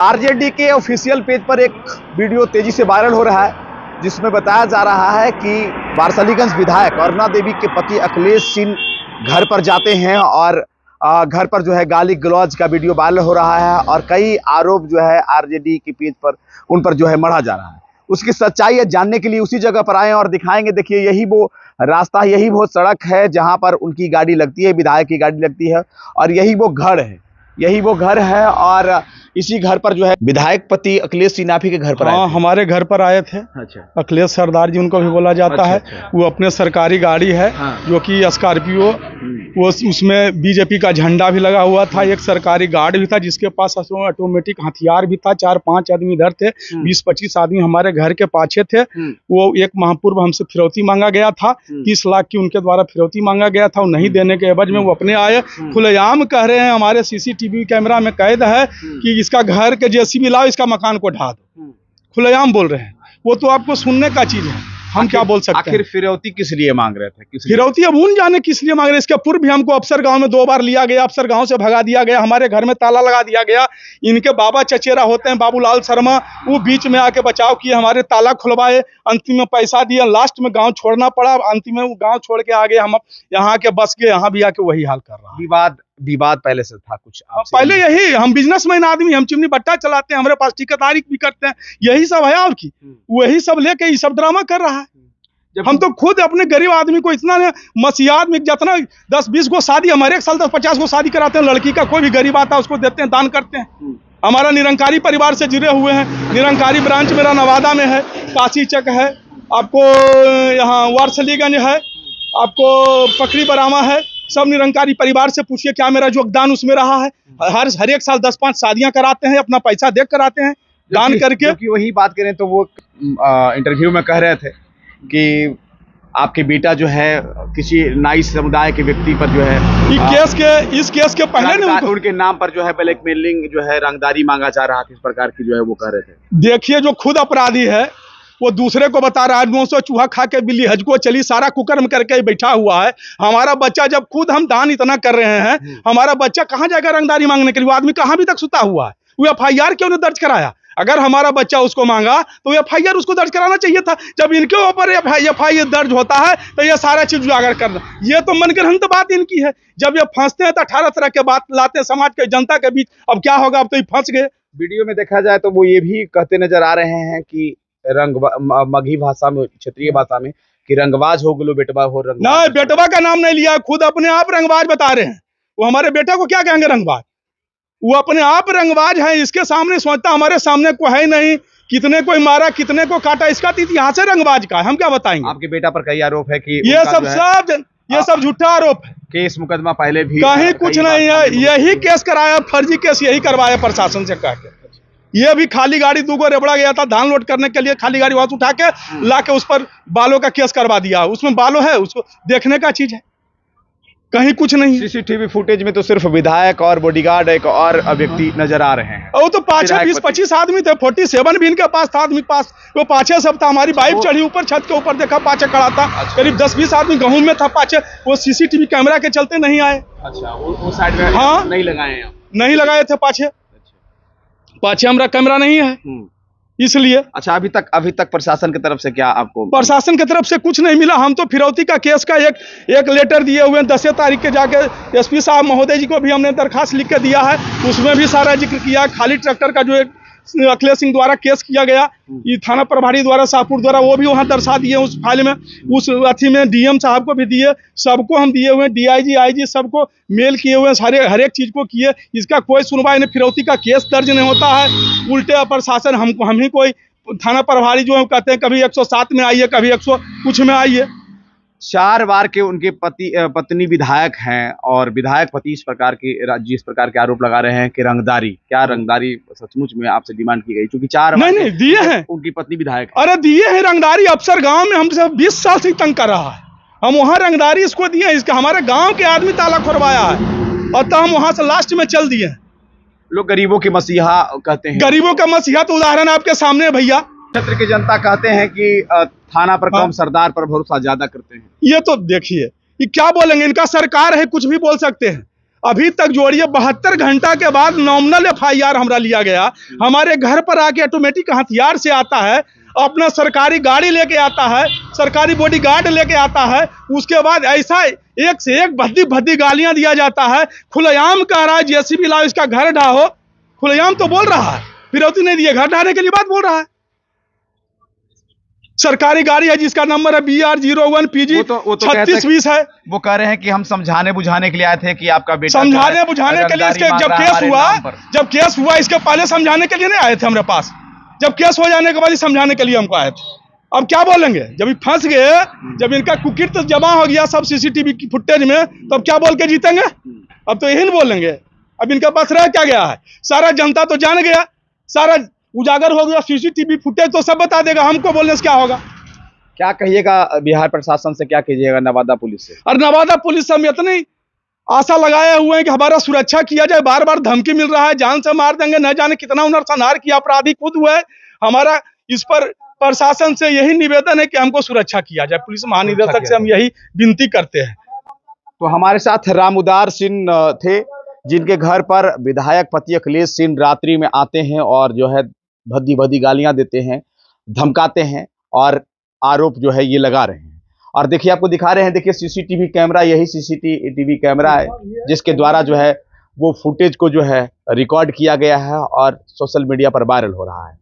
RJD के official page पर एक वीडियो तेजी से वायरल हो रहा है जिसमें बताया जा रहा है कि वारसलीगंज विधायक अरुणा देवी के पति अखिलेश सिंह घर पर जाते हैं और घर पर जो है गाली गलौज का वीडियो वायरल हो रहा है और कई आरोप जो है आरजेडी के पेज पर उन पर जो है मढ़ा जा रहा है। उसकी सच्चाई है जानने के लिए उसी जगह पर आए और दिखाएंगे। देखिए यही वो रास्ता, यही वो सड़क है जहां पर उनकी गाड़ी लगती है, विधायक की गाड़ी लगती है और यही वो घर है, यही वो घर है। और इसी घर पर जो है विधायक पति अखिलेश सिंह के घर पर आए थे। हमारे घर पर आए थे। अच्छा। अखिलेश सरदार जी उनको भी बोला जाता है। वो अपने सरकारी गाड़ी है जो कि स्कॉर्पियो, वो उसमें बीजेपी का झंडा भी लगा हुआ था। एक सरकारी गार्ड भी था जिसके पास ऑटोमेटिक हथियार भी था। 4-5 आदमी इधर थे, 20-25 आदमी हमारे घर के पाछे थे। वो एक माह पूर्व हमसे फिरौती मांगा गया था, 30 लाख की उनके द्वारा फिरौती मांगा गया था। वो नहीं देने के एवज में वो अपने आए, खुलेआम कह रहे हैं हमारे सीसीटीवी कैमरा में कैद है कि इसका घर के जेसीबी लाओ, इसका मकान को ढा दो। खुलेआम बोल रहे हैं। वो तो आपको सुनने का चीज है, हम क्या बोल सकते हैं। आखिर फिरौती किस लिए मांग रहे थे? फिरौती अब उन जाने किस लिए मांग रहे हैं। इसके पूर्व भी हमको अफसर गांव में 2 बार लिया गया, अफसर गांव से भगा दिया गया, हमारे घर में ताला लगा दिया गया। इनके बाबा चचेरा होते हैं बाबूलाल शर्मा, वो बीच में आके बचाव किए, हमारे ताला खुलवाए, अंतिम में पैसा दिया, लास्ट में गाँव छोड़ना पड़ा। अंतिम में गाँव छोड़ के आ गए, हम यहाँ के बस गए, यहाँ भी आके वही हाल कर रहा है। विवाद पहले से था कुछ? पहले यही, हम बिजनेसमैन आदमी, हम चिमनी बट्टा चलाते हैं, हमारे पास ठेकेदारी भी करते हैं, यही सब है। और की वही सब लेके ये सब ड्रामा कर रहा है। हम तो खुद अपने गरीब आदमी को इतना मसीहात में जितना 10-20 गो शादी, हमारे एक साल 10-50 गो शादी कराते हैं लड़की का। कोई भी गरीब आता है उसको देते हैं, दान करते हैं। हमारा निरंकारी परिवार से जुड़े हुए हैं। निरंकारी ब्रांच मेरा नवादा में है, काशी चक है, आपको यहाँ वारसलीगंज है, आपको पकड़ी बरामा है। सब निरंकारी परिवार से पूछिए क्या मेरा योगदान उसमें रहा है। हर एक साल 10-5 शादियां कराते हैं, अपना पैसा देख कराते हैं दान करके। कि वही बात करें तो वो इंटरव्यू में कह रहे थे कि आपके बेटा जो है किसी नाई समुदाय के व्यक्ति पर जो है इस केस के पहले उनके नाम पर जो है ब्लैकमेलिंग जो है रंगदारी मांगा जा रहा था, इस प्रकार की जो है वो कह रहे थे। देखिए जो खुद अपराधी है वो दूसरे को बता रहा है। 900 चूहा खा के बिल्ली हज को चली, सारा कुकर्म करके बैठा हुआ है। हमारा बच्चा जब खुद हम दान इतना कर रहे हैं, हमारा बच्चा कहाँ जाएगा रंगदारी मांगने के लिए? वो आदमी कहाँ भी तक सुता हुआ है? वो FIR क्यों नहीं दर्ज कराया? अगर हमारा बच्चा उसको मांगा तो FIR उसको दर्ज कराना चाहिए था। जब इनके ऊपर FIR दर्ज होता है तो ये सारा चीज उजागर करना, ये तो मनगढ़ंत बात इनकी है। जब ये फंसते हैं तो 18 तरह के बात लाते हैं समाज के, जनता के बीच। अब क्या होगा, अब तो ये फंस गए। वीडियो में देखा जाए तो वो ये भी कहते नजर आ रहे हैं कि मगही भाषा में, क्षेत्रीय भाषा में, कि रंगबाज हो गुलो बेटवा हो रंग। नहीं, बेटवा का नाम नहीं लिया, खुद अपने आप रंगबाज बता रहे हैं। वो हमारे बेटा को क्या कहेंगे रंगबाज? वो अपने आप रंगबाज है। इसके सामने सोचता हमारे सामने कोई है नहीं, कितने को मारा, कितने को काटा, इसका तो इतिहास है रंगबाज का। हम क्या बताएंगे? आपके बेटा पर कई आरोप है कि ये सब झूठा आरोप है। केस मुकदमा पहले भी कहीं कुछ नहीं है, यही केस कराया, फर्जी केस यही करवाया प्रशासन से कह के। ये भी खाली गाड़ी 2 गो रेबड़ा गया था धान लोड करने के लिए, खाली गाड़ी वहां से उठा के ला के उस पर बालों का केस करवा दिया। उसमें बालों है, उसको देखने का चीज है, कहीं कुछ नहीं। सीसीटीवी फुटेज में तो सिर्फ विधायक और बॉडीगार्ड एक और व्यक्ति नजर आ रहे हैं। वो तो पाछे 20-25 आदमी थे, 47 भी इनके पास था आदमी पास। वो पाछे सब था। हमारी बाइक चढ़ी ऊपर, छत के ऊपर देखा पाछे खड़ा था। करीब 10-20 आदमी गेहूं में था पाछे। वो सीसीटीवी कैमरा के चलते नहीं आए। अच्छा, वो साइड में हाँ नहीं लगाए हैं? नहीं लगाए थे पाछे हमारा कैमरा नहीं है इसलिए। अच्छा, अभी तक प्रशासन की तरफ से क्या आपको? प्रशासन की तरफ से कुछ नहीं मिला। हम तो फिरौती का केस का एक लेटर दिए हुए हैं। 10 तारीख के जाके SP साहब महोदय जी को भी हमने दरखास्त लिख के दिया है। उसमें भी सारा जिक्र किया। खाली ट्रैक्टर का जो एक अखिलेश सिंह द्वारा केस किया गया, ये थाना प्रभारी द्वारा, शाहपुर द्वारा, वो भी वहां दर्शा दिए उस फाइल में। उस अथी में DM साहब को भी दिए, सबको हम दिए हुए, DIG IG सबको मेल किए हुए, हर एक चीज को किए। इसका कोई सुनवाई नहीं, फिरौती का केस दर्ज नहीं होता है। उल्टे प्रशासन हम ही कोई थाना प्रभारी जो है कहते हैं कभी 107 में आइए, कभी 100 कुछ में आइए। 4 बार के उनके पत्नी विधायक हैं और विधायक पति इस प्रकार के आरोप लगा रहे हैं कि क्या रंगदारी सचमुच में आपसे डिमांड की गई? क्योंकि 4 बार नहीं दिए हैं, उनकी पत्नी विधायक। अरे दिए हैं रंगदारी। अफसर गांव में हमसे 20 साल से तंग कर रहा है। हम वहाँ रंगदारी इसको दिए हैं, इसका हमारे गाँव के आदमी ताला खुलवाया है और तो हम वहाँ से लास्ट में चल दिए। लोग गरीबों के मसीहा कहते हैं। गरीबों का मसीहा तो उदाहरण आपके सामने है भैया। क्षेत्र की जनता कहते हैं कि थाना पर कम, सरदार पर भरोसा ज्यादा करते हैं। ये तो देखिए, ये क्या बोलेंगे, इनका सरकार है, कुछ भी बोल सकते हैं। अभी तक जोड़िए 72 घंटा के बाद नॉमिनल FIR हमरा लिया गया। हमारे घर पर आके ऑटोमेटिक हथियार से आता है, अपना सरकारी गाड़ी लेके आता है, सरकारी बॉडीगार्ड लेके आता है। उसके बाद ऐसा एक से एक भद्दी भद्दी गालियां दिया जाता है। खुलेआम कह रहा है JCB लाओ इसका घर ढाहो, खुलेआम तो बोल रहा है, फिरौती नहीं दिए घर ढाने के लिए बात बोल रहा है। सरकारी गाड़ी है जिसका नंबर है BR01 PG 3620 है। वो कह रहे हैं कि हम समझाने बुझाने के लिए आए थे कि आपका बेटा समझाने बुझाने के लिए इसके जब केस हुआ इसके पहले समझाने के लिए नहीं आए थे हमारे पास। जब केस हो जाने के बाद ही समझाने के लिए हमको आए थे। अब क्या बोलेंगे जब ये फंस गए, जब इनका कुकिर तो जमा हो गया सब CCTV की फुटेज में, तो अब क्या बोल के जीतेंगे? अब तो यही नहीं बोलेंगे। अब इनके पास रह क्या गया है? सारा जनता तो जान गया, सारा उजागर हो गया। CCTV फुटेज तो सब बता देगा, हमको बोलने से क्या होगा? क्या कहिएगा बिहार प्रशासन से, क्या कीजिएगा नवादा पुलिस से? और नवादा पुलिस से हम इतनी आशा लगाए हुए हैं कि हमारा सुरक्षा किया जाए। बार बार धमकी मिल रहा है, जान से मार देंगे, न जाने कितना नरसंहार किया, अपराधी खुद हुए। हमारा इस पर प्रशासन से यही निवेदन है कि हमको सुरक्षा किया जाए। पुलिस महानिदेशक से हम यही विनती करते हैं। तो हमारे साथ रामउदार सिंह थे, जिनके घर पर विधायक पति अखिलेश सिंह रात्रि में आते हैं और जो है भद्दी भद्दी गालियां देते हैं, धमकाते हैं और आरोप जो है ये लगा रहे हैं। और देखिए आपको दिखा रहे हैं, देखिए CCTV कैमरा, यही CCTV कैमरा है जिसके द्वारा जो है वो फुटेज को जो है रिकॉर्ड किया गया है और सोशल मीडिया पर वायरल हो रहा है।